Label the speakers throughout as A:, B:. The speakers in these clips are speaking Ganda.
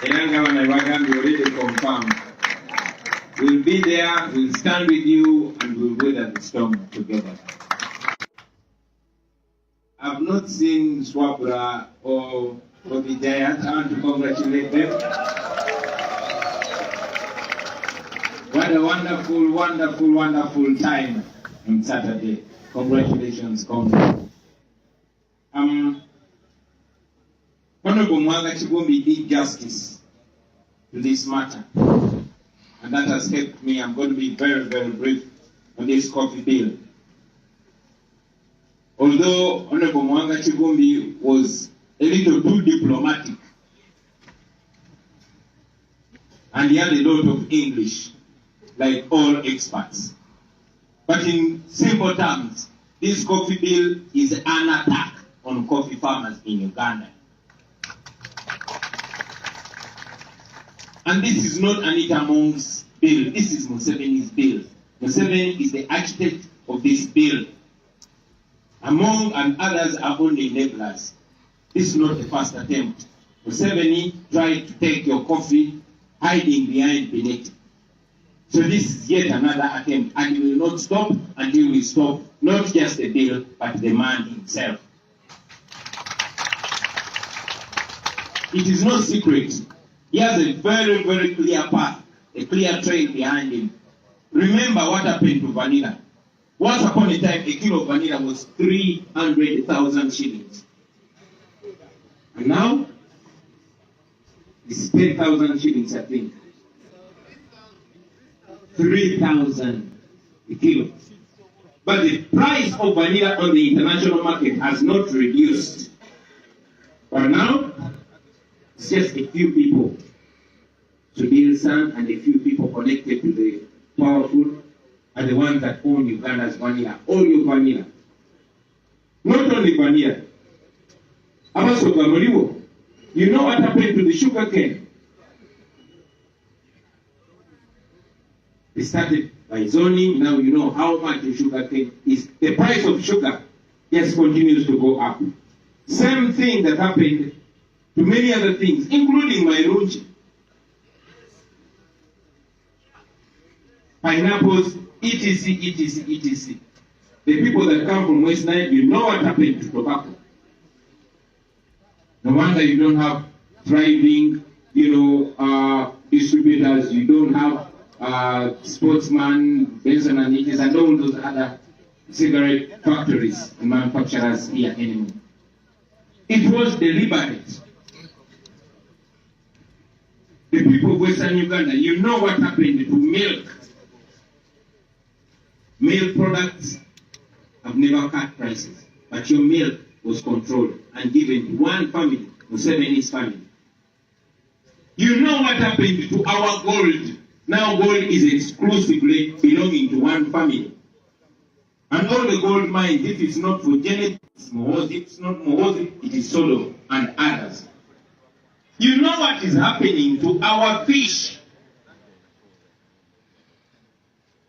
A: Governor already confirmed. We'll be there, we'll stand with you, and we'll weather the storm together. I've not seen Swabra or Bobi. I want to congratulate them. What a wonderful, wonderful, wonderful time on Saturday. Congratulations, Conf. Honorable Muwonge did justice to this matter, and that has helped me. I'm going to be very, very brief on this coffee bill. Although Honorable Muwonge was a little too diplomatic, and he had a lot of English, like all experts. But in simple terms, this coffee bill is an attack on coffee farmers in Uganda. And this is not Anita Mong's bill, this is Museveni's bill. Museveni is the architect of this bill. Among and others are only enablers. This is not the first attempt. Museveni tried to take your coffee, hiding behind Beneti. So this is yet another attempt, and he will not stop until we stop not just the bill, but the man himself. It is no secret. He has a very, very clear path, a clear trail behind him. Remember what happened to vanilla. Once upon a time, a kilo of vanilla was 300,000 shillings. And now, it's 10,000 shillings, I think. 3,000 a kilo. But the price of vanilla on the international market has not reduced. But now, it's just a few people, Sudil-san and a few people connected to the powerful are the ones that own Uganda's vanilla, all your vanilla. Not only vanilla. You know what happened to the sugar cane? They started by zoning, now you know how much the sugar cane is. The price of sugar just continues to go up. Same thing that happened to many other things, including my lunch. Pineapples, etc., etc., etc. The people that come from West Nile, you know what happened to tobacco. No wonder you don't have thriving, distributors, you don't have sportsman, Benson and Hedges, and all those other cigarette factories and manufacturers here anymore. It was deliberate. The people of Western Uganda, you know what happened to milk. Milk products have never cut prices, but your milk was controlled and given to one family, Museveni's family. You know what happened to our gold. Now gold is exclusively belonging to one family. And all the gold mines, if it's not for Janet, it's not Muwonge, it is Solo and others. You know what is happening to our fish.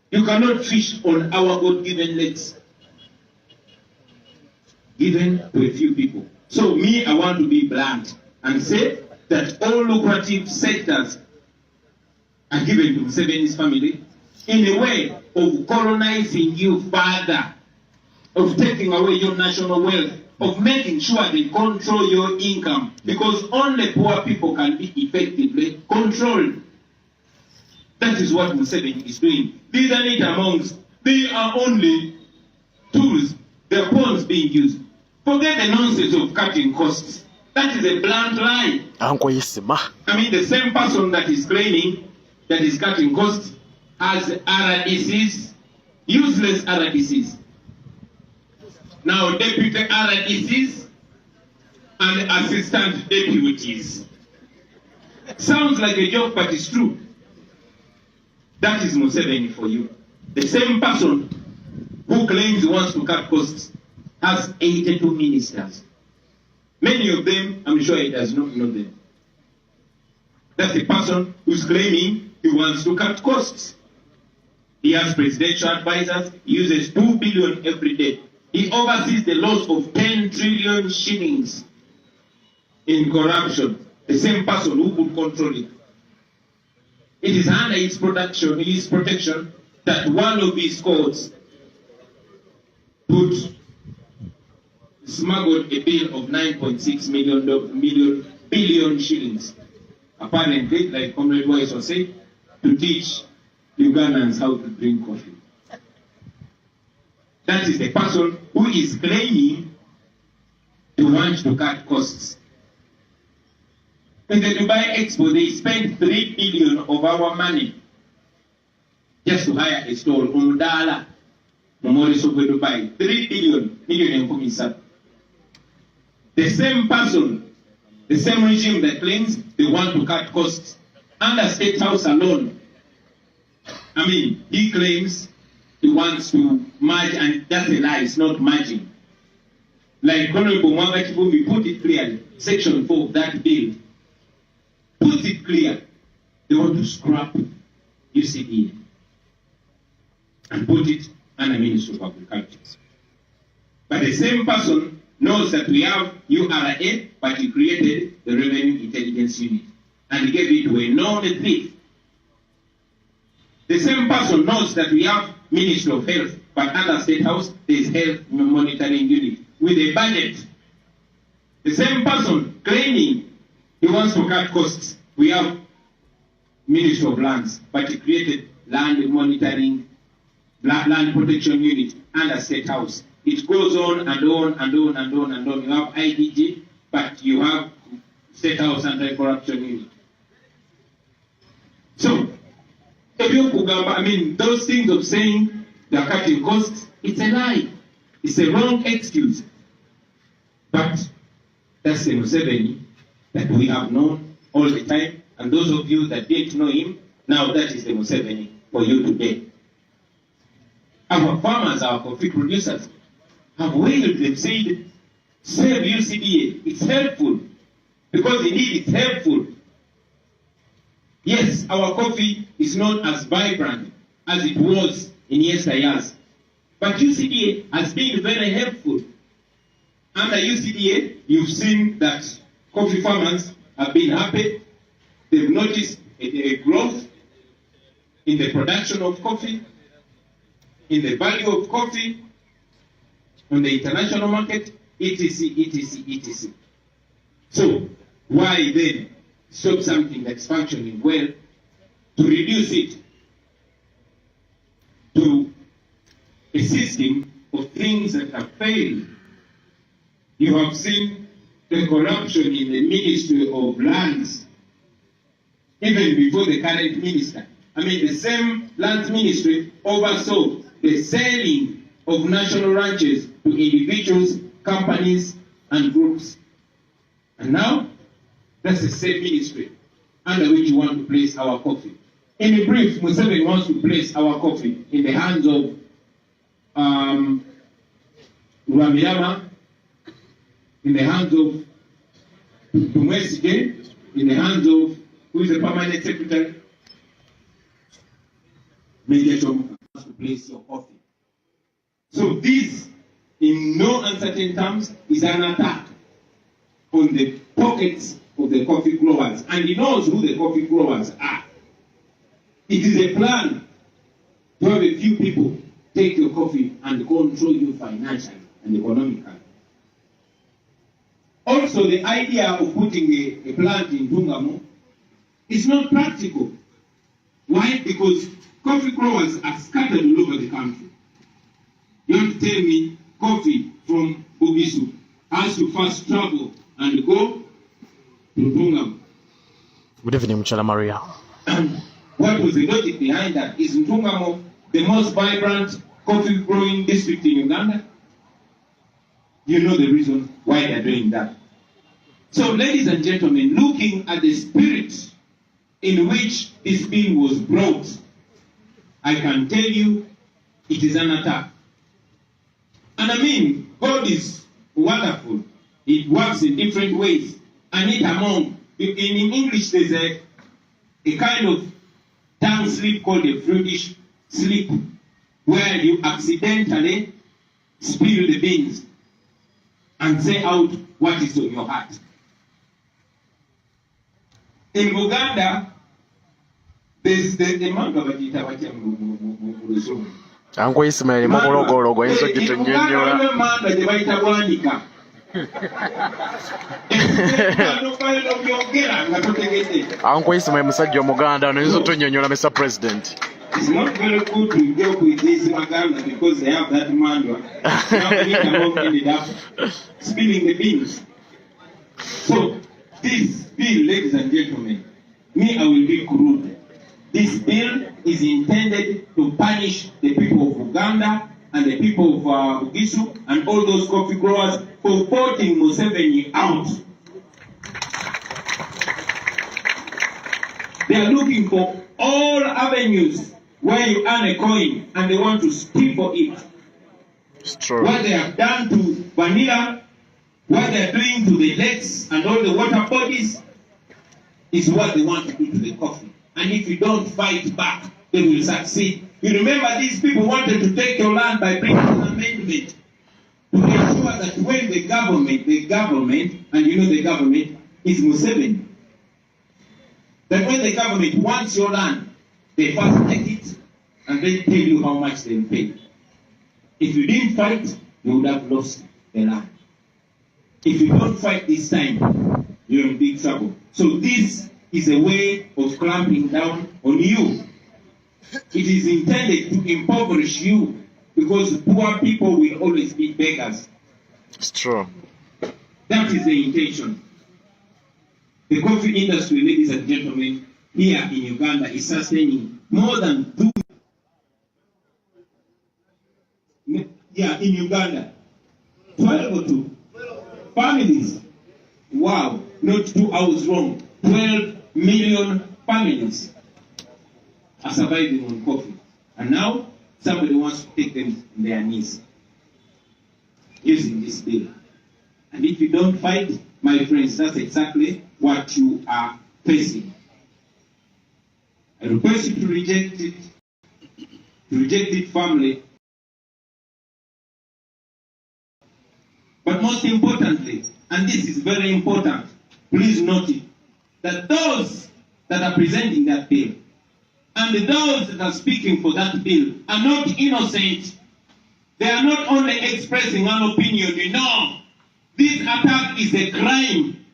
A: You cannot fish on our God-given lakes, given to a few people. So me, I want to be blunt and say that all lucrative sectors are given to Museveni's family in a way of colonizing you further, of taking away your national wealth, of making sure they control your income, because only poor people can be effectively controlled. That is what Museveni is doing. These are not amongs. They are only tools. They are pawns being used. Forget the nonsense of cutting costs. That is a blunt lie. I mean, the same person that is claiming that is cutting costs has RDCs, useless RDCs. Now, deputy RDCs and assistant deputies. Sounds like a joke, but it's true. That is Museveni for you. The same person who claims he wants to cut costs has 82 ministers. Many of them, I'm sure he does not know them. That's the person who's claiming he wants to cut costs. He has presidential advisors, he uses 2 billion every day. He oversees the loss of 10 trillion shillings in corruption. the same person who could control it. It is under his protection that one of his courts smuggled a bill of 9.6 billion shillings. Apparently, like Comrade Wise was saying, to teach Ugandans how to drink coffee. That is the person who is claiming to want to cut costs. In the Dubai Expo, they spent 3 billion of our money just to hire a stall on Dala, Memorial of Dubai. 3 billion. The same person, the same regime that claims they want to cut costs under State House alone. I mean, he claims he wants to merge, and that's a lie, it's not merging. Like Honorable Muwonge put it clearly, Section 4 of that bill puts it clear. They want to scrap UCDA and put it under Ministry of Agriculture. But the same person knows that we have URA, but he created the Revenue Intelligence Unit and gave it to a known thief. The same person knows that we have Ministry of Health, but under State House there is Health Monitoring Unit with a budget. The same person claiming he wants to cut costs. We have Ministry of Lands, but he created Land Monitoring, Land Protection Unit under State House. It goes on and on and on and on and on. You have IDG, but you have State House Anti-Corruption Unit. So, I mean, those things of saying they are cutting costs, it's a lie. It's a wrong excuse. But that's the Museveni that we have known all the time. And those of you that didn't know him, now that is the Museveni for you today. Our farmers, our coffee producers, have wailed, they've said, save UCDA, it's helpful. Because indeed it's helpful. Yes, our coffee is not as vibrant as it was in yesteryears. But UCDA has been very helpful. Under UCDA, you've seen that coffee farmers have been happy. They've noticed a growth in the production of coffee, in the value of coffee, on the international market, etc., etc., etc. So, why then stop something that's functioning well to reduce it to a system of things that have failed? You have seen the corruption in the Ministry of Lands, even before the current minister. I mean, the same Lands Ministry oversaw the selling of national ranches to individuals, companies, and groups. And now, that's the same ministry under which you want to place our coffee. In a brief, Museveni wants to place our coffee in the hands of Rwamirama, in the hands of Tumwesige, in the hands of, who is the permanent secretary? Major Tom wants to place your coffee. So this, in no uncertain terms, is an attack on the pockets of the coffee growers. And he knows who the coffee growers are. It is a plan to have a few people take your coffee and control you financially and economically. Also, the idea of putting a plant in Tungamo is not practical. Why? Because coffee growers are scattered all over the country. You want to tell me coffee from Bobisu has to first travel and go to Tungamo?
B: Good evening, Mchala Maria.
A: What was the logic behind that? Is Tungamo the most vibrant coffee growing district in Uganda? You know the reason why they're doing that. So, ladies and gentlemen, looking at the spirit in which this bill was brought, I can tell you it is an attack. And I mean, God is wonderful. It works in different ways. And it among, in English there's a kind of tongue slip called a fruitish slip, where you accidentally spill the beans and say out what is on your heart. In Uganda, there's the manga bagita batya mu Luzungu.
B: Uncle Ismail Mogologo enzo gitunyonyola.
A: In manga gye bayita bwanika.
B: Uncle Ismail musajja omuganda enzo tunyonyola Mr. President.
A: It's not very good to joke with these Maganda because they have that manual. Now we ended up spilling the beans. So, this bill, ladies and gentlemen, me, I will be crude. This bill is intended to punish the people of Uganda and the people of Bugisu and all those coffee growers for voting Museveni out. They are looking for all avenues where you earn a coin and they want to steal for it.
B: It's true.
A: What they have done to Vanilla, what they are doing to the lakes and all the water bodies is what they want to do to the coffee. And if you don't fight back, they will succeed. You remember these people wanted to take your land by bringing an amendment to ensure that when the government, and you know the government is Museveni, that when the government wants your land, they first take it and then tell you how much they will pay. If you didn't fight, you would have lost the land. If you don't fight this time, you're in big trouble. So this is a way of clamping down on you. It is intended to impoverish you because poor people will always be beggars.
B: It's true.
A: That is the intention. The coffee industry, ladies and gentlemen, here in Uganda is sustaining more than 2. Yeah, in Uganda, 12 or 2 families. Wow, not 2, I was wrong. 12 million families are surviving on coffee. And now, somebody wants to take them on their knees using this bill. And if you don't fight, my friends, that's exactly what you are facing. I request you to reject it firmly. But most importantly, and this is very important, please note it, that those that are presenting that bill and those that are speaking for that bill are not innocent. They are not only expressing an opinion. You know, this attack is a crime.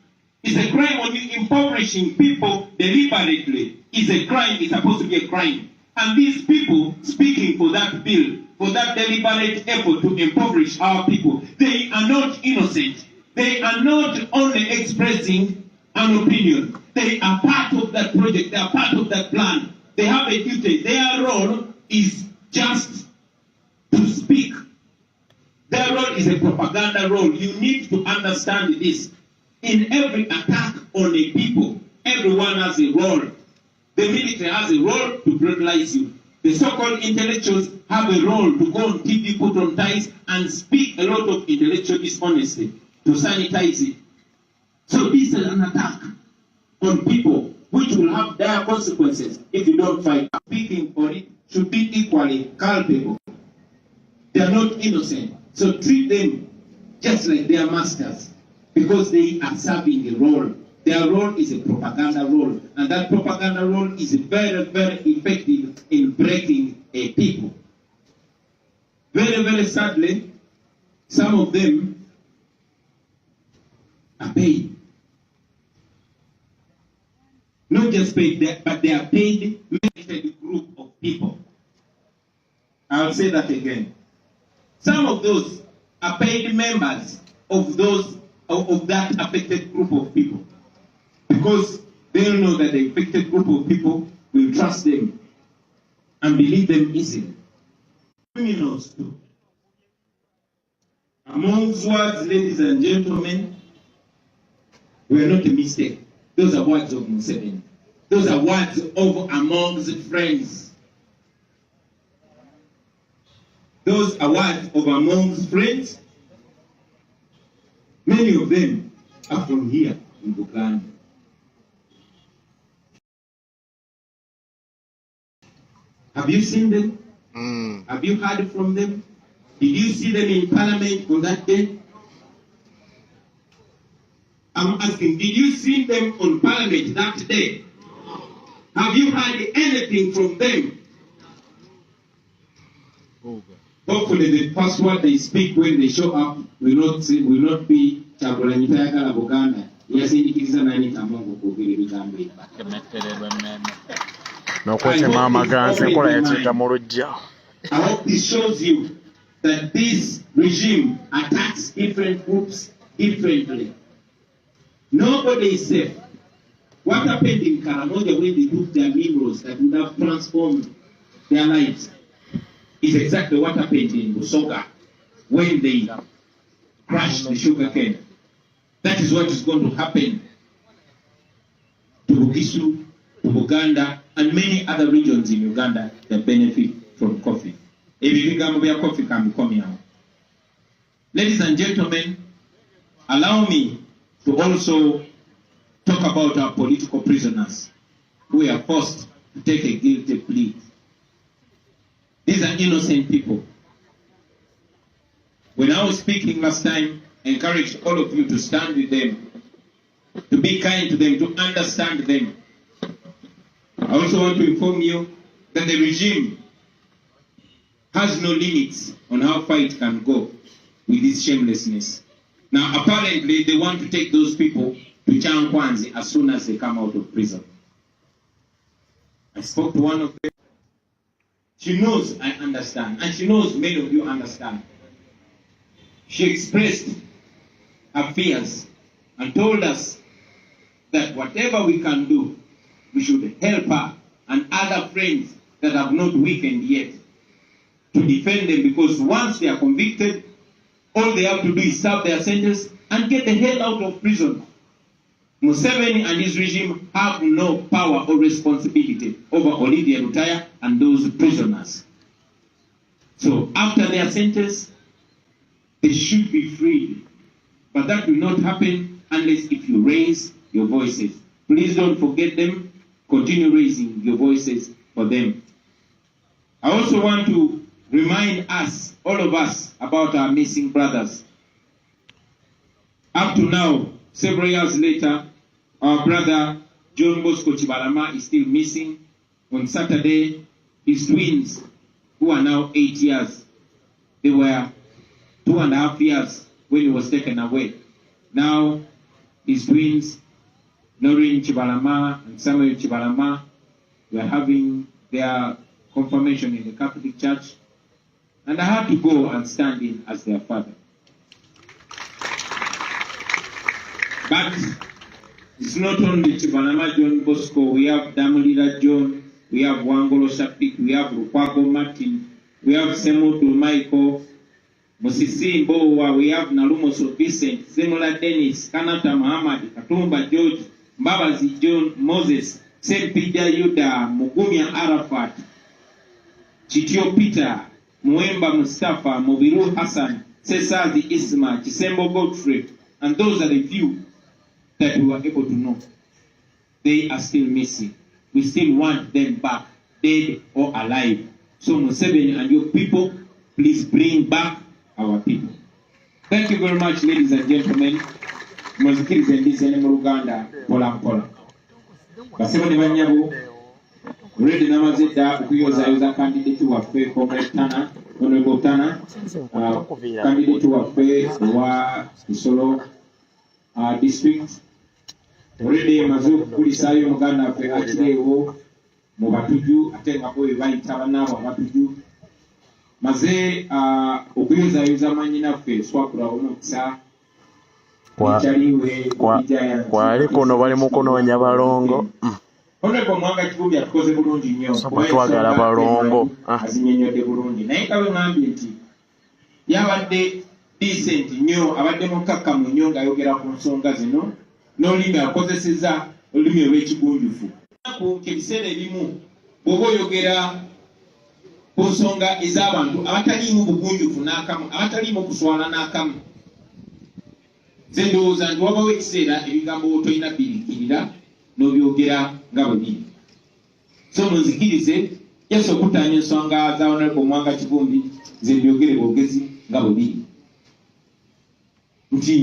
A: It's a crime when you impoverishing people deliberately. It's a crime. It's supposed to be a crime. And these people speaking for that bill, for that deliberate effort to impoverish our people, they are not innocent. They are not only expressing an opinion. They are part of that project. They are part of that plan. They have a duty. Their role is just to speak. Their role is a propaganda role. You need to understand this. In every attack on a people, everyone has a role. The military has a role to brutalize you. The so-called intellectuals have a role to go on TV, put on ties, and speak a lot of intellectual dishonesty to sanitize it. So this is an attack on people which will have dire consequences if you don't fight. Speaking for it should be equally culpable. They are not innocent. So treat them just like they are masters because they are serving a role. Their role is a propaganda role, and that propaganda role is very, very effective in breaking a people. Very, very sadly, some of them are paid. Not just paid, but they are paid limited group of people. I'll say that again. Some of those are paid members of those of that affected group of people, because they know that the affected group of people will trust them and believe them easily. Criminals too. Amongst words, ladies and gentlemen, were not a mistake. Those are words of Museveni. Those are words of amongst friends. Those are words of amongst friends. Many of them are from here in Uganda. Have you seen them? Have you heard from them? Did you see them in Parliament on that day? I'm asking, did you see them on Parliament that day? Have you heard anything from them? Hopefully the first word they speak when they show up will not be Chagulanyi Tayagala Buganda. Yes, indikiriza nani tamongo kugiri bigambi.
B: Nokwete mama ganze kola yatita mulujja.
A: I hope this shows you that this regime attacks different groups differently. Nobody is safe. What happened in Karamoja when they took their minerals that would have transformed their lives is exactly what happened in Busoga when they crushed the sugar cane. That is what is going to happen to Bugisu, to Buganda, and many other regions in Uganda that benefit from coffee. Ladies and gentlemen, allow me to also talk about our political prisoners who are forced to take a guilty plea. These are innocent people. When I was speaking last time, I encouraged all of you to stand with them, to be kind to them, to understand them. I also want to inform you that the regime has no limits on how far it can go with this shamelessness. Now, apparently, they want to take those people to Chankwanzi as soon as they come out of prison. I spoke to one of them. She knows I understand, and she knows many of you understand. She expressed her fears and told us that whatever we can do, we should help her and other friends that have not weakened yet to defend them, because once they are convicted, all they have to do is serve their sentence and get the hell out of prison. Museveni and his regime have no power or responsibility over Olivia Lutaya and those prisoners. So after their sentence, they should be freed. But that will not happen unless if you raise your voices. Please don't forget them. Continue raising your voices for them. I also want to remind us, all of us, about our missing brothers. Up to now, several years later, our brother John Bosco Chibalama is still missing. On Saturday, his twins, who are now 8 years, they were 2.5 years when he was taken away. Now, his twins, Noreen Chibalama and Samuel Chibalama, were having their confirmation in the Catholic Church, and I had to go and stand in as their father. But it's not only Chibalama John Bosco. We have Damulira John, we have Wangolo Shapik, we have Rukwago Martin, we have Semoto Michael, Mosisi Mbowa, we have Nalumoso Vincent, Zemola Dennis, Kanata Muhammad, Katumba George, Mbabazi John, Moses, Sempija Yuda, Mugumya Arafat, Chitio Peter, Muemba Mustafa, Mobiru Hassan, Cesazi Isma, Chisembo Godfrey, and those are the few that we were able to know. They are still missing. We still want them back, dead or alive. So Museveni and your people, please bring back our people. Thank you very much, ladies and gentlemen. Muzikirize ndizene mu Luganda pola mpola. Basebo ne banyabo, ready namazidda okuyozayoza candidate waffe Comrade Tana, Honorable Tana, candidate waffe wa Isolo district. Already mazu kulisayo muganda waffe akireewo mu Batuju ate nga bo bayita bannabo Abatuju. Maze okuyozayoza mannyinaffe Swakula omukisa
B: kwali kuno bali mu kunoonya balongo.
A: Honorable Mwanga Kivumbi atukoze bulungi nnyo.
B: Twagala balongo.
A: Azinnyonnyodde bulungi. Naye nga bwe ngambye nti yabadde decent nnyo, abadde mukkakkamu nnyo ng'ayogera ku nsonga zino n'olulimi akozesezza olulimi olw'ekigunjufu. Ebiseera ebimu bw'oba oyogera ku nsonga ez'abantu abataliimu bugunjufu n'akamu, abataliimu kuswala n'akamu, nze ndowooza nti wabawo ekiseera ebigambo tolina birikirira n'obyogera nga bwe biri. So munzikirize, yasa okutaanya ensonga za Honorable Mwanga Kivumbi, nze byogere bwogezi nga bwe biri. Nti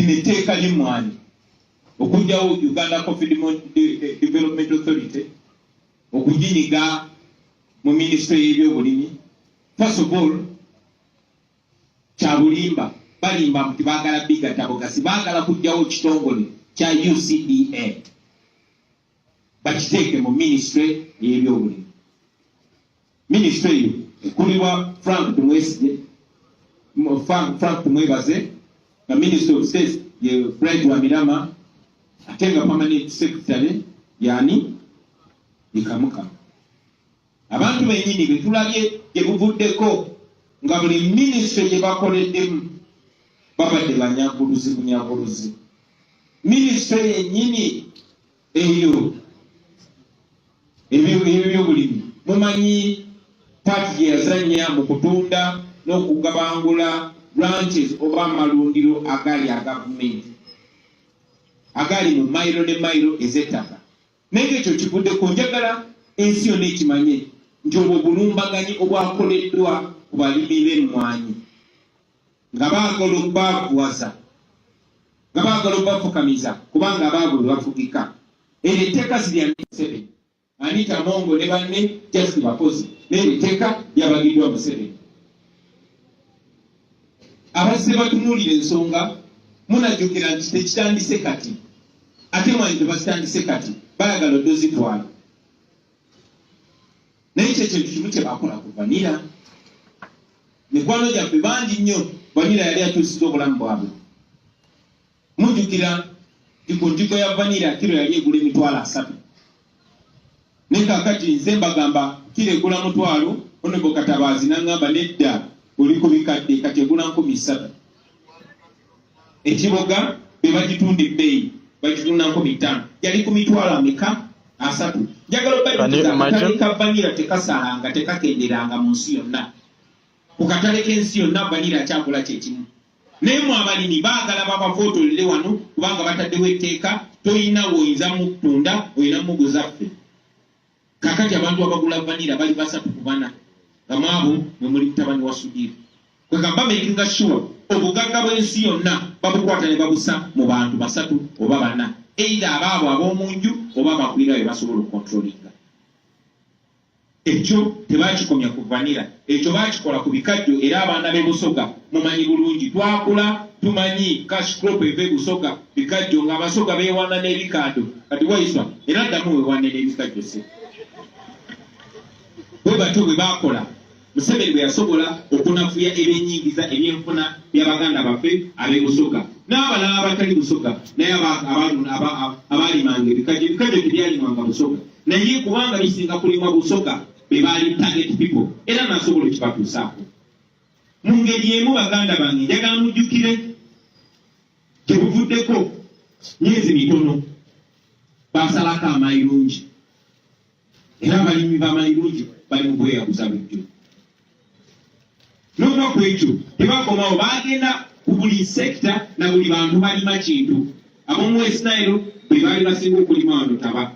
A: lineteka limwani okujjawo Uganda Coffee Development Authority okujinyiga mu ministry y'ebyobulimi. First of all, kyabulimba balimba nti baagala big Advocacy, baagala kujjawo kitongole kya UCDA bakiteeke mu ministry y'ebyobulimi. Ministry eyo ekulibwa Frank Tumwebaze, nga Minister of State ye Fred Wamirama, ate nga permanent secretary yani Ikamuka. Abantu bennyini betulabye gye buvuddeko nga buli ministry gye bakoleddemu babadde banyaguluzi. Ministry yennyini eyo ebyobulimi mumanyi party gye yazanya mu kutunda n'okugabangula branches oba amalundiro agali agavumenti agali mu mayiro ne mayiro ez'ettaka. Naye ekyo kivuddeko njagala ensi yonna ekimanye nti obwo bulumbaganyi obwakoleddwa ku balimi b'emmwanyi nga baagala okubaavuwaza, nga baagala okubafukamiza kubanga abaagwe bafugika. Eryo etteeka si lya Museveni, Anita Mongo ne banne just bakozi, naye etteeka lyabagiddwa Museveni. Abazze batunuulira ensonga munajjukira nti tekitandise kati, ate mwanyi tebakitandise kati, bayagala oddozitwala. Naye ekyo kintu kimu kye bakola ku vanira. Mikwano gyaffe bangi nnyo vanira yali atuusiza obulamu bwabwe. Mujjukira nti ku ntigo ya vanira kiro yali egula $3,000. Naye kaakati nze mbagamba kiro egula $1,000, Honorable Katabazi n'aŋŋamba nedda oli ku bikadde kati egula $3,000. Ekiboga be bagitunda ebbeeyi bagitunda $5,000, yali ku $3,000. Njagala okubadde ka vanira tekasalanga tekakenderanga mu nsi yonna. Ku katale k'ensi yonna vanira akyagula kyekimu. Naye mu abalimi baagala babafootolere wano kubanga bataddewo etteeka toyina woyinza mu kutunda, oyina muguzaffe. Kakati abantu abagula vanira bali 3 nga mwabo mwe muli mutabani wa Sudiri. Kwegamba making sure obugagga bw'ensi yonna babukwata ne babusa mu bantu 3 oba 4, either abaabo ab'omunju oba abakulira be basobola okukontrolinga. Ekyo tebakikomya ku vanira, ekyo bakikola ku bikajjo. Era abaana b'e Busoga mumanyi bulungi, twakula tumanyi cash crop eve Busoga bikajjo nga Abasoga beewana n'ebikando. Kati waiswa era ddamu weewane n'ebikajjo se. Bwe batyo bwe bakola Museveni bwe yasobola okunafuya ebyennyingiza ebyenfuna by'Abaganda baffe ab'e Busoga n'abalala abatali Busoga, naye abaalimanga ebikajjo tebyalimwanga Busoga, naye kubanga bisinga kulimwa Busoga be baali target people era nasobola ekibatuusaako. Mu ngeri emu Baganda bange njagala mujjukire gye buvuddeko myezi mitono baasalako amayirungi, era abalimi b'amayirungi bali mu bweyaguza bulijjo. N'olunaku ekyo tebakomawo, baagenda ku buli sekita na buli bantu balima kintu. Ab'omu West Nile bwe baali basinga okulima wano Taba,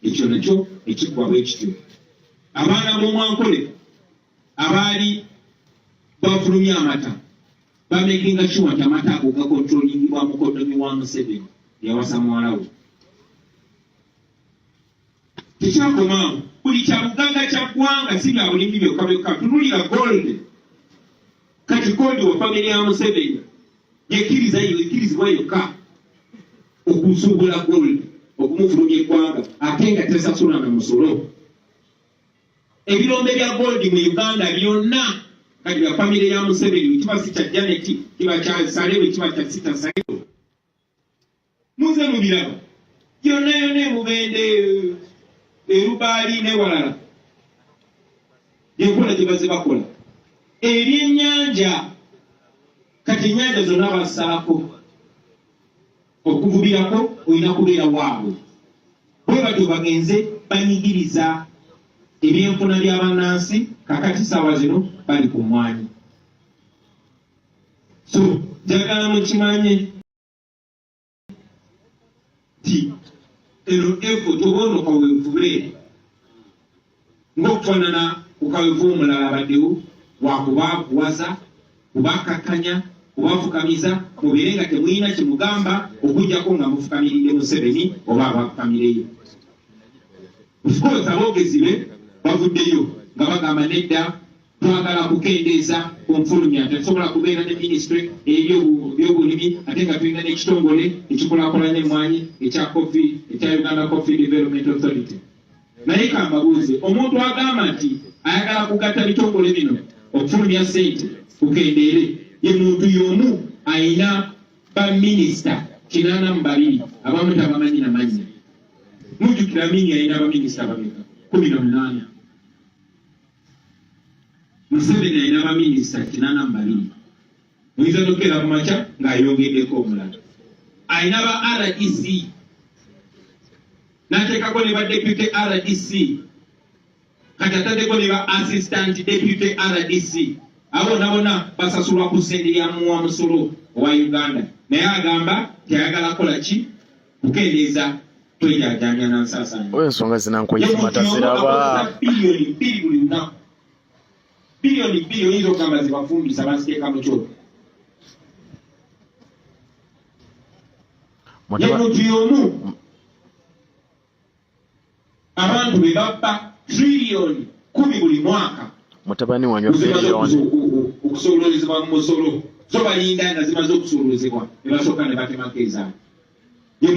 A: ekyo nakyo ekiggwa bwe kityo. Abaana b'Omwankole abaali bafulumya amata bamakinga sure nti amata ago gakontrolingibwa mukoddomi wa Museveni yawasa muwala we. Tekyakomaawo, buli kyabugagga kya ggwanga si bya bulimi byokka byokka. Tunulira gold, kati gold wa famire ya Museveni yekkirizibwa yokka okusuubula gold okumufulumya eggwanga ate nga tesasula na musolo. Ebirombe bya gold mu Uganda byonna kati bya famire ya Museveni, kiba si kya Janet, kiba kya Salewe, kiba kya Sita Salewe. Muze mubiraba yonna yonna emubende erubaali n'ewalala yenkola gye bazze bakola. Ebyennyanja kati ennyanja zonna basaako, okuvubirako olina kubeera waabwe. Bwe batyo bagenze banyigiriza ebyenfuna by'abannansi, kakati saawa zino bali ku mmwanyi. So njagala mukimanye nti eno effort oba ono kaweevu buleere ng'okufaanana ku kaweevu omulala abaddewo wakubaakuwaza, kubakkakkanya, kubafukamiza mubeere nga temulina kyemugamba okujjako nga mufukamiridde Museveni oba abafukamireyo. Of course aboogezi be bavuddeyo nga bagamba nedda twagala kukendeeza ku nfulumya, tetusobola kubeera ne ministry ebyobulimi ate nga tulina n'ekitongole ekikulakulanya emmwanyi ekya Uganda Coffee Development Authority. Naye kambabuuze, omuntu agamba nti ayagala kugatta bitongole bino okufulumya ssente kukendeere, ye muntu y'omu ayina baminisita 82 abamu tabamanyi namannya. Mujjukira Mingi ayina baminisita bameka 18. Museveni ayina baminisita 82. Muyinza n'okukera ku makya ng'ayongeddeko omulala. Ayina ba RDC n'ateekako ne ba deputy RDC, kati ataddeko ne ba assistant deputy RDC. Abo bonna basasulwa ku ssente ya Muwonge owa Uganda, naye agamba teyagala kola ki kukendeeza twejajanja na nsaasaanya.
B: Oyo ensonga zinankweyifumata ziraba
A: biliyoni 2 buli lunaku. Biliyoni 2 oyinza okugamba zibafumbisa baziteeka mu kyoto. Ye muntu y'omu abantu be babba triliyoni 10 buli mwaka.
B: Mutabani wanyu
A: okusolozebwa mu musolo, so balinda nga zimaze okusolozebwa ne basooka ne batemako ezaabwe. Ye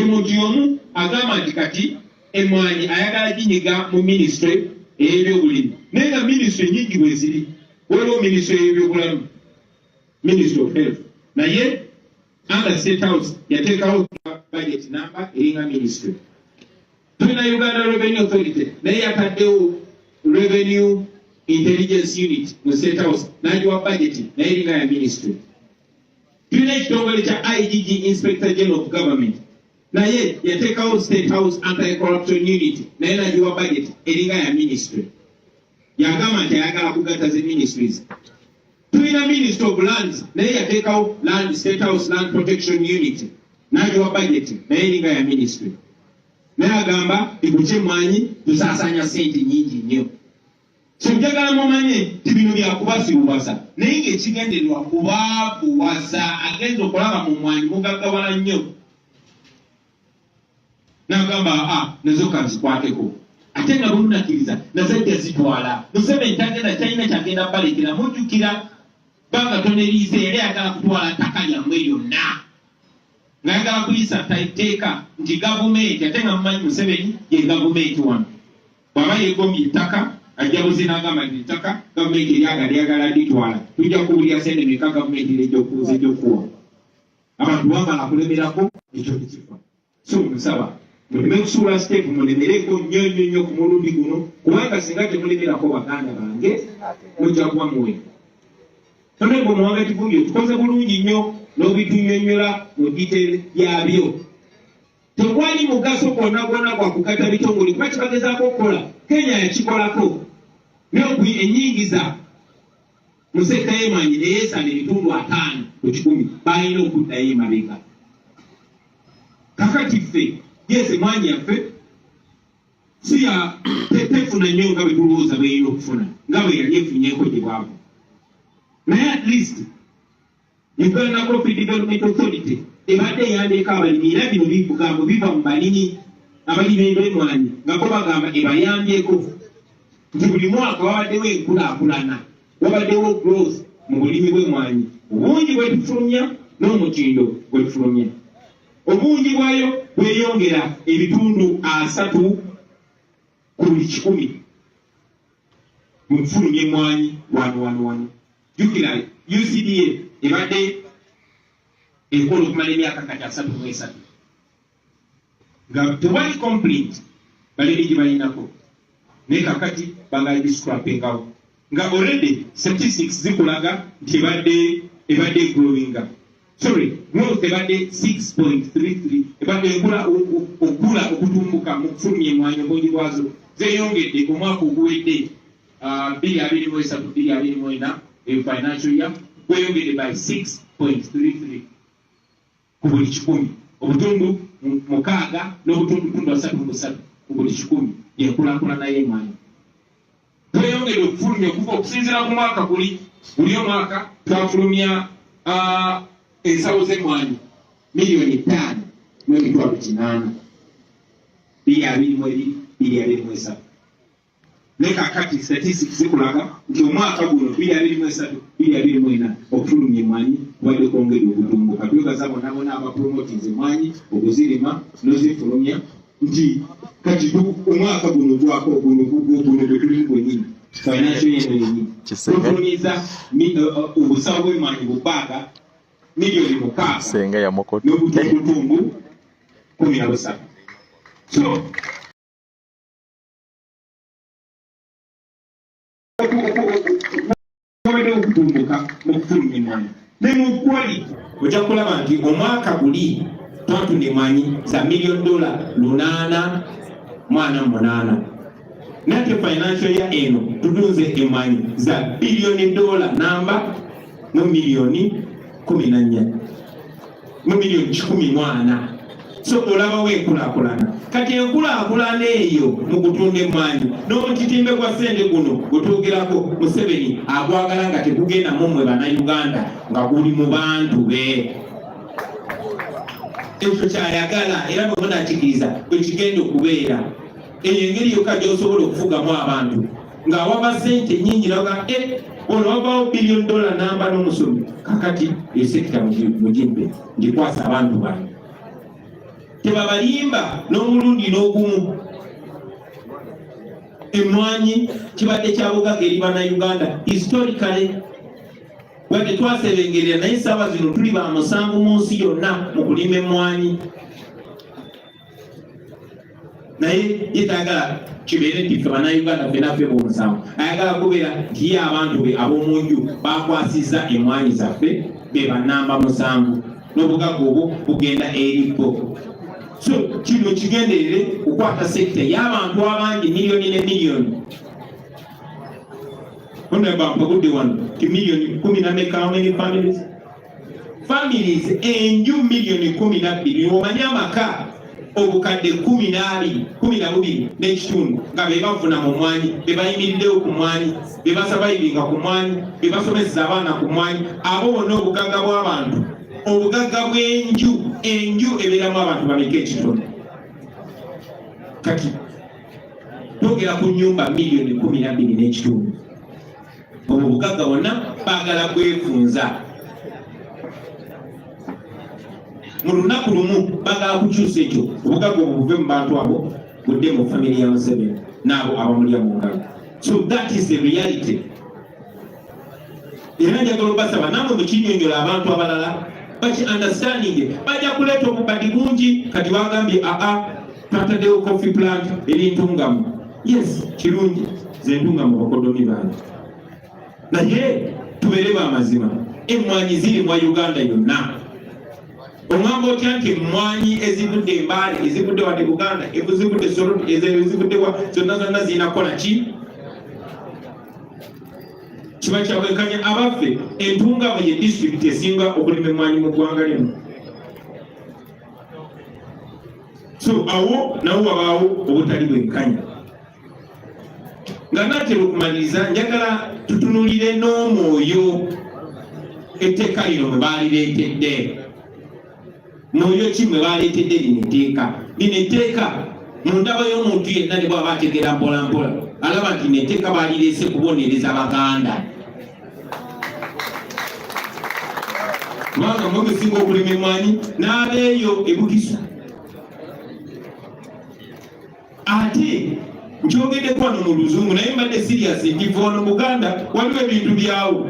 A: muntu y'omu agamba nti kati emmwanyi ayagala ginyiga mu ministry ey'ebyobulimi, naye nga ministry nyingi bwe ziri. Waliwo ministry y'ebyobulamu, ministry of health, naye under State House yateekawo budget number eringa ministry. Tulina Uganda Revenue Authority naye yataddewo Revenue Intelligence Unit mu State House n'agiwa budget naye eringa ya ministry. Tulina ekitongole kya IGG Inspector General of Government naye yateekawo State House Anti-Corruption Unit naye n'agiwa budget eringa ya ministry. Yagamba nti ayagala kugatta ze ministries. Tulina Ministry of Lands naye yateekawo State House Land Protection Unit n'agiwa budget naye eringa ya ministry. Naye agamba ikukyemmwanyi tusaasaanya ssente nyingi nnyo. So njagala mumanye nti bino byakubasibuwasa naye ng'ekigendererwa kubaabuwasa, agenza okulaba mu mmwanyi mugaggawala nnyo. N'agamba nazo kanzikwateko ate nga bwemunakkiriza nazajja zitwala. Museveni tagenda kyalina kyagenda balekera. Mujjukira banga toneriize yali ayagala kutwala ttaka lyammwe lyonna, ng'ayagala kuyisa tteeka nti gavumenti, ate nga mumanyi Museveni ye gavumenti wano. Bw'aba yeegombye ettaka ajja buzi n'agamba nti ettaka gavumenti eryagala litwala, tujja kuwulira ssente meka gavumenti ejja okuwa. Abantu bamala kulemerako ekyo tekifa. So musaba muleme kusuula siteepu, mulemereko nnyo ku mulundi guno, kubanga singa temulemerako baganda bange mujja kuba muwe. Tonne bwe Muwonge Kivumbi tukoze bulungi nnyo n'obitunnyonnyola mu detail yabyo. Tewali mugaso gwonna gwa kugatta bitongole kuba kibagezaako okukola. Kenya yakikolako ennyingiza mu sekka y'emmwanyi neyeesana ebitundu 5 ku 10 balina okuddayo emabega. Kakati ffe yes emmwanyi yaffe si ya tefuna nnyo nga bwe tulowooza bweyina okufuna nga bwe yali efunyeeko gye bwavu. Naye at least Uganda Coffee Development Authority ebadde eyandeeka abalimi, era bino bigambo biva mu balimi abalimi b'emmwanyi nga bo bagamba ebayambyeko nti buli mwaka wabaddewo enkulaakulana, wabaddewo growth mu bulimi bw'emmwanyi. Obungi bwe tufulumya n'omutindo gwe tufulumya, obungi bwayo bweyongera ebitundu 3 ku buli 100 mu kufulumya emmwanyi wano. Jjukira UCDA ebadde ekola okumala emyaka kati 33 nga tewali complaint balimi gye balinako, naye kakati bangala discrapengawo nga already statistics zikulaga nti ebadde growinga. Sorry, growth ebadde 6.33, ebadde okula okutumbuka mu kufulumya emmwanyi obungi bwazo zeeyongedde omwaka oguwedde 2023-2024 financial year gweyongedde by 6.33 ku buli 100, obutundu 6 n'obutundu 3 ku buli 100 yenkulaakulana y'emmwanyi. Tweyongedde okufulumya okuva okusinziira ku mwaka guli buli mwaka twafulumya ensawo z'emmwanyi $5,800,000 2.2 ne kakati statistics zikulaga nti omwaka guno 2.3 okufulumya emmwanyi wadde kwongera okutumbuka. Twebaza bonna abapromoting emmwanyi okuzirima n'ozifulumya nti kati omwaka guno gwako guno gwe tuli gwennyini financial year yennyini tufulumiza obusawo bw'emmwanyi bubaaga $6,000,000 n'obutundutundu 13. So okutumbuka okufulumya emmwanyi ne mu quality ojja kulaba nti omwaka guli twatunda emmwanyi za $8,848 nate financial year eno tutunze emmwanyi za $1,000,000,000 namba mu $1,014,000,000. So olabawo enkulaakulana. Kati enkulaakulana eyo mu kutunda emmwanyi n'omutitimbe gwa ssente guno gutwogerako Museveni agwagala nga tegugenda mu mmwe bannayuganda nga guli mu bantu be. Ekyo kyayagala era bwe munakkiriza bwe kigenda okubeera. Eyo engeri yokka gy'osobola okufugamu abantu ng'awaba ssente nnyingi naga ono wabaawo $1,000,000,000 namba n'omusomi kakati esekita mugimbe ngikwasa abantu bange. Tebabalimba n'omulundi n'ogumu. Emmwanyi kibadde kya bugagga eri bannayuganda historically wadde twasebengerera naye essaawa zino tuli ba musanvu mu nsi yonna mu kulima emmwanyi. Naye yetagala kibeere nti ffe bannayuganda ffenaffe b'omusanvu ayagala kubeera nti ye abantu be ab'omunju bakwasizza emmwanyi zaffe be bannamba musanvu n'obugagga obwo bugenda eri bo. So kino kigenderere okukwata sekita y'abantu abangi miliyoni ne miliyoni. Mpagudde wano ti miliyoni 10 how many families? Families enju miliyoni 12 omanyi amaka obukadde 12 n'ekitundu nga be bafuna mu mmwanyi be bayimiriddewo ku mmwanyi be basabayivinga ku mmwanyi be basomeseza abaana ku mmwanyi abo bonna obugagga bw'abantu obugagga bw'enju ebeeramu abantu bameka ekitundu. Kati twogera ku nnyumba miliyoni 12 n'ekitundu. Obwo bugagga bwonna baagala bwefunza. Mu lunaku lumu baagala kukyusa ekyo obugagga obwo buve mu bantu abo budde mu family ya Museveni n'abo abamulya mu ngalo. So that is the reality. Era njagala obasaba namwe mukinyonyola abantu abalala baki understanding bajja kuleeta obubadi bungi. Kati bagambye twataddewo coffee plant eri ntungamu. Yes, kirungi ze ntungamu bakodomi bange, naye tubeere b'amazima emmwanyi ziri mu Uganda yonna. Omwanga otya nti emmwanyi ezivudde Mbale ezivudde wadde Buganda ezivudde Soroti ezivudde zonna zirina kukola ki? Kiba kyabwenkanya abaffe entungamo ye district esinga okulima emmwanyi mu ggwanga lino. So awo nawo wabaawo obutali bwenkanya. Nga natera okumaliriza njagala tutunulire n'omwoyo etteeka lino mwe baalireetedde. Mwoyo ki mwe baaleetedde lino etteeka? Lino etteeka mu ndaba y'omuntu yenna ne bw'aba ategeera mpola mpola alaba nti lino etteeka baalireese kubonereza Baganda. Kubanga mwemusinga okulima emmwanyi n'abeeyo e Bukisu. Ate nkyogedde wano mu Luzungu naye mbadde serious nti ono Buganda waliwo ebintu byawo.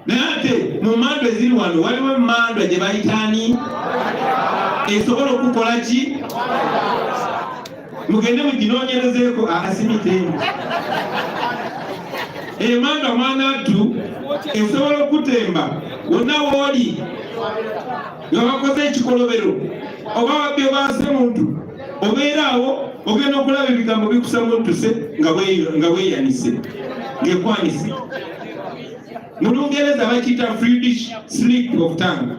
A: Naye ate mu mmandwa eziri wano waliwo emmandwa gye bayitaani esobola okukola ki? Mugende muginoonyerezeeko asimitengu. Emmandwa mwanattu esobola okutemba wonna wooli nga bakoze ekikolobero oba wabbi obaase muntu obeera awo ogenda okulaba ebigambo bikusamu ntuse nga weeyanise ng'ekwanise. Mu Lungereza bakiyita Fredish slip of tongue.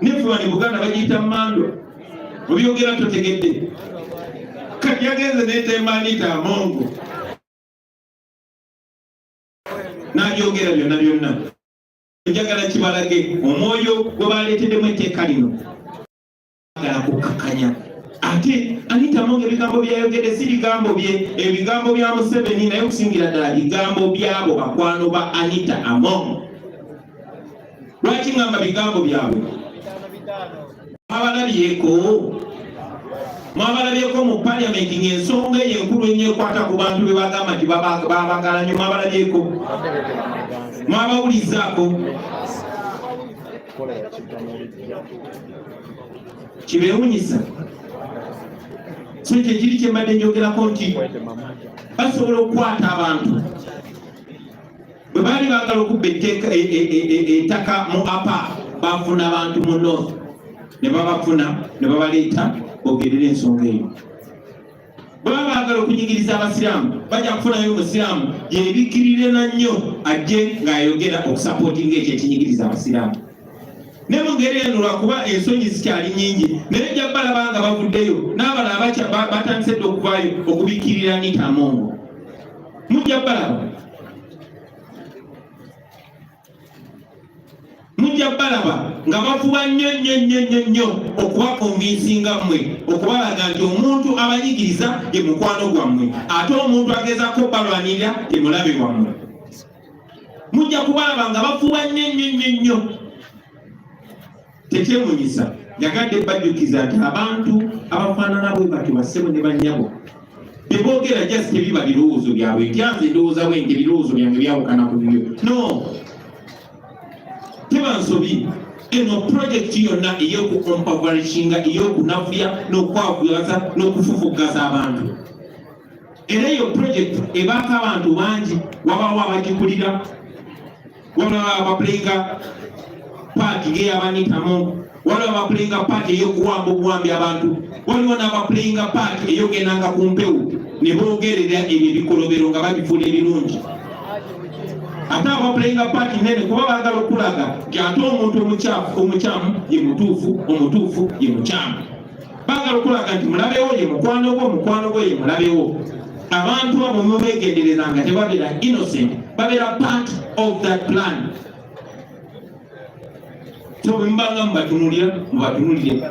A: Neffe wano Buganda bagiyita mmandwa. Obyogera totegedde. Kati yagenze n'etemba anita amongo. byogera byonna njagala kibalage omwoyo gwe baleeteddemu etteeka lino agala kukakanya ate Anita Monge ebigambo byayogedde si bigambo bye, ebigambo bya Museveni, naye okusingira ddala bigambo byabo bakwano ba Anita Among. Lwaki ngamba bigambo byabwe? Mwabalabyeko mu parliament ng'ensonga eyo enkulu enyekwata ku bantu be bagamba nti babagala nnyo, mwabalabyeko, mwabawulizaako. Kibeewunyisa so ekyo kiri kye mbadde njogerako nti basobola okukwata abantu bwe baali baagala okubba ettaka mu apa bafuna abantu mu north ne babafuna ne babaleeta bogerera ensonga eyo. Bwe baba baagala okunyigiriza abasiraamu bajja kufunayo omusiraamu yeebikkirirena nnyo ajje ng'ayogera okusapootinga ekyo ekinyigiriza abasiraamu. Ne mu ngeri eno lwakuba ensonyi zikyali nnyingi naye nja balaba nga bavuddeyo n'abalala batandise dde okuvaayo okubikkirira Anita Among. Mujja balaba nga bafuba nnyo okubakonvinsinga mmwe okubalaga nti omuntu abanyigiriza ye mukwano gwammwe ate omuntu agezaako balwanirira ye mulabe wammwe. Mujja kubalaba nga bafuba nnyo. Tekyemunyisa yagadde bajjukiza nti abantu abafaanana bwe batyo bassebo ne bannyabo beboogera just tebiba birowoozo byabwe nti anze ndowooza bwe nti ebirowoozo byange byawukana ku bibyo. No, teba nsobi. Eno projekiti yonna ey'okukompavarishinga ey'okunafuya n'okwagulaza n'okufufugaza abantu. Era eyo projekiti ebaako abantu bangi, wabawo abagikulira, wabawo abaplayinga paati ng'ey'Anita Among, waliwo abaplayinga paati ey'okuwamba obuwambi abantu, waliwo n'abaplayinga paati ey'ogendanga ku mpewo ne boogerera ebyo ebikolobero nga babifuula ebirungi. Ate abaplayinga paati nene kuba baagala okulaga nti ate omuntu omukyamu ye omutuufu ye mukyamu. Baagala okulaga nti mulabewo ye mukwano gwe ye mulabewo. Abantu abo mubeegenderezanga tebabeera innocent, babeera part of that plan. So mbanga mubatunulire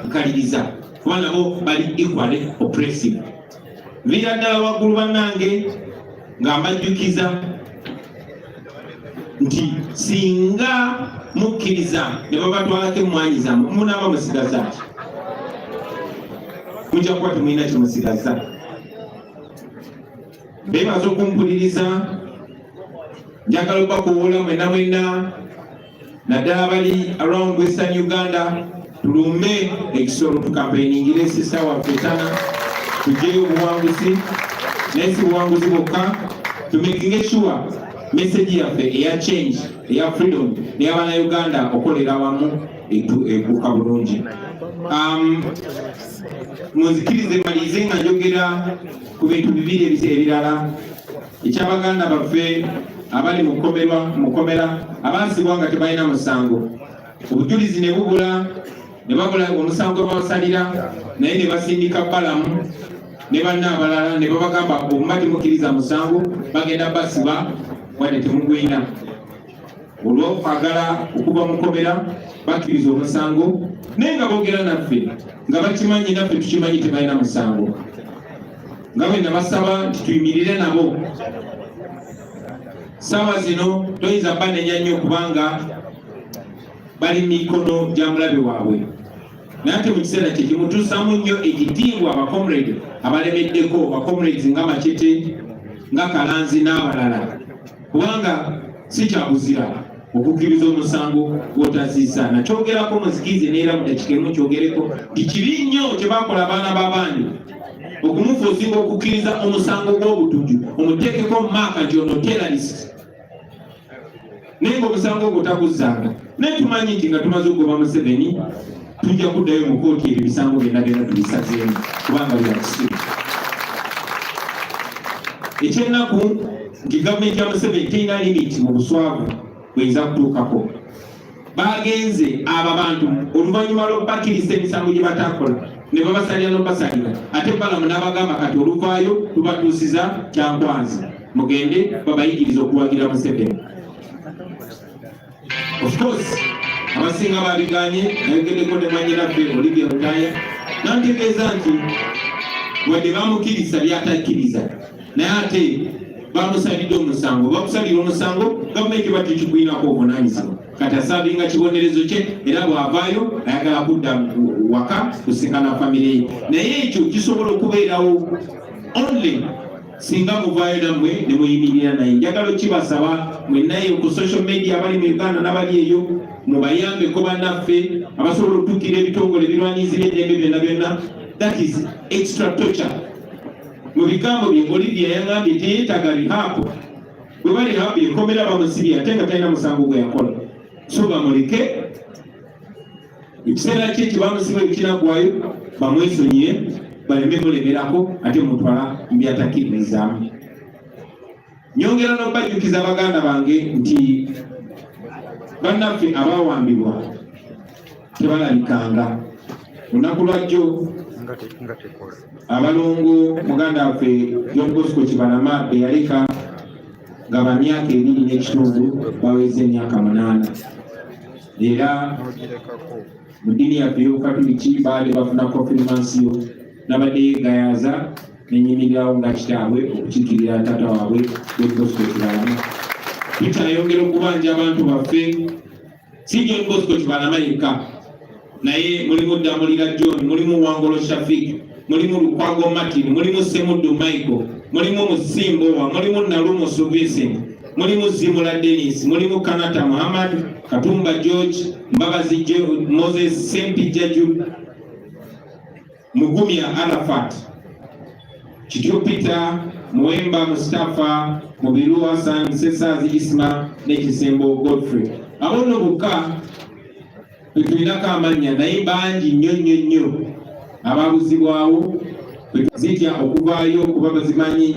A: nkaliriza kuba nabo bali equally oppressive. Vira ddala waggulu bannange nga mbajjukiza nti singa mukkiriza ne babatwalako emmwanyi zammwe munaaba musigaza ki? Mujja kuba temulina kimusigaza. Beebaza okumpuliriza, njagala okubakoowoola mwenna naddala bali around Western Uganda, tulumbe ekisolo tukampeiningire sista waffe Tana tujeyo obuwanguzi, naye si buwanguzi bwokka, tumakinge sure message yaffe eya change eya freedom n'ey'abaana Uganda okolera awamu ekuuka bulungi. Munzikirize malirize nga njogera ku bintu bibiri ebirala. Eky'Abaganda baffe abali mukomera abaasibwa nga tebalina musango, obujulizi ne bubula, ne babula omusango babasalira, naye ne basindika balamu ne banna abalala ne babagamba obuba temukkiriza musango bagenda basiba wadde temugwina. Olw'okwagala okuva mukomera bakkiriza omusango, naye nga boogera naffe nga bakimanyi naffe tukimanyi tebalina musango. Nga bwe nabasaba nti tuyimirire nabo. Saawa zino toyinza banenya nnyo kubanga bali mikono gya mulabe waabwe, naye ate mu kiseera kye kimutuusamu nnyo ekitiibwa abakomrade abalemeddeko, bakomrades nga Machete nga Kalanzi n'abalala, kubanga si kyabuzira okukkiriza omusango gw'otaziisa. Nakyogerako muzikirize neera mu dakiika emu kyogereko nti kibi nnyo kye baakola abaana b'abandi okumufuusinga okukkiriza omusango gw'obutujju, omuteekeko mu maaka nti ono terrorist, naye ng'omusango ogwo taguzzanga. Naye tumanyi nti nga tumaze okugoba Museveni tujja kuddayo mu kooti ebyo ebisango byonna tubisazeemu kubanga bya kisiru. Ekyennaku nti gavumenti ya Museveni terina limiti mu buswavu bweyinza kutuukako. Bagenze abo abantu oluvannyuma lw'okubakkiriza emisango gye batakola ne babasalira n'obasalira, ate balamu n'abagamba kati oluvaayo tubatuusiza kyankwanzi, mugende babayigiriza okuwagira Museveni. Of course, abasinga babiganye nayogeddeko ne mwanyinaffe Olivia Lutaya nantegeeza nti wadde bamukiriza byatakkiriza naye ate bamusalidde omusango bakusalira omusango gavumenti batikigwinako obuvunaanyizibwa kati asaabinga kibonerezo kye era bw'avaayo ayagala kudda waka kusinkana famire ye naye ekyo kisobola okubeerawo only singa muvaayo nammwe ne muyimirira naye njagala okibasaba mwennaye ku social media abali mu Uganda n'abali eyo mubayambeko bannaffe abasobola okutuukira ebitongole ebirwanyizira eddembe byonna byonna. That is extra torture. Mu bigambo bye Olivia yangambye teyeetaaga rehab. Bwe bali rehab ekomera bamusibye ate nga talina musango gwe yakola. So bamuleke ekiseera kye kyebamusiba ekinaggwayo bamwesonyiye baleme mulemerako ate mutwala mbyatakkiririzaamu. Nyongera n'okubajjukiza baganda bange nti bannaffe abaawambibwa tebalabikanga. Lunaku lwajjo abalongo muganda waffe John Bosco Kibalama be yaleka nga ba myaka 2 n'ekitundu baweze emyaka 8 era mu ddiini yaffe y'Obukatuliki baali bafuna konfirmansiyo n'abadde yeegayaza n'enyimirirawo nga kitaabwe okukiikirira taata waabwe John Bosco Kibalama. Tukyayongera okubanja abantu baffe si John Bosco Kibalama yekka naye mulimu Damulira John, mulimu Wangolo Shafik, mulimu Lukwago Martin, mulimu Semuddu Michael, mulimu Musimbowa, mulimu Nalumo Vincent, mulimu Zimula Dennis, mulimu Kanata Muhammad, Katumba George, Mbabazi Moses, Sempi Jaju, Mugumya Arafat, Kityo Peter, Muwemba Mustafa, Mubiru Hassan, Sesazi Isma, Nekisembo Godfrey. Abono buka tulinako amannya naye bangi nnyo ababuzibwawo zitya okuvaayo kuba bazimanyi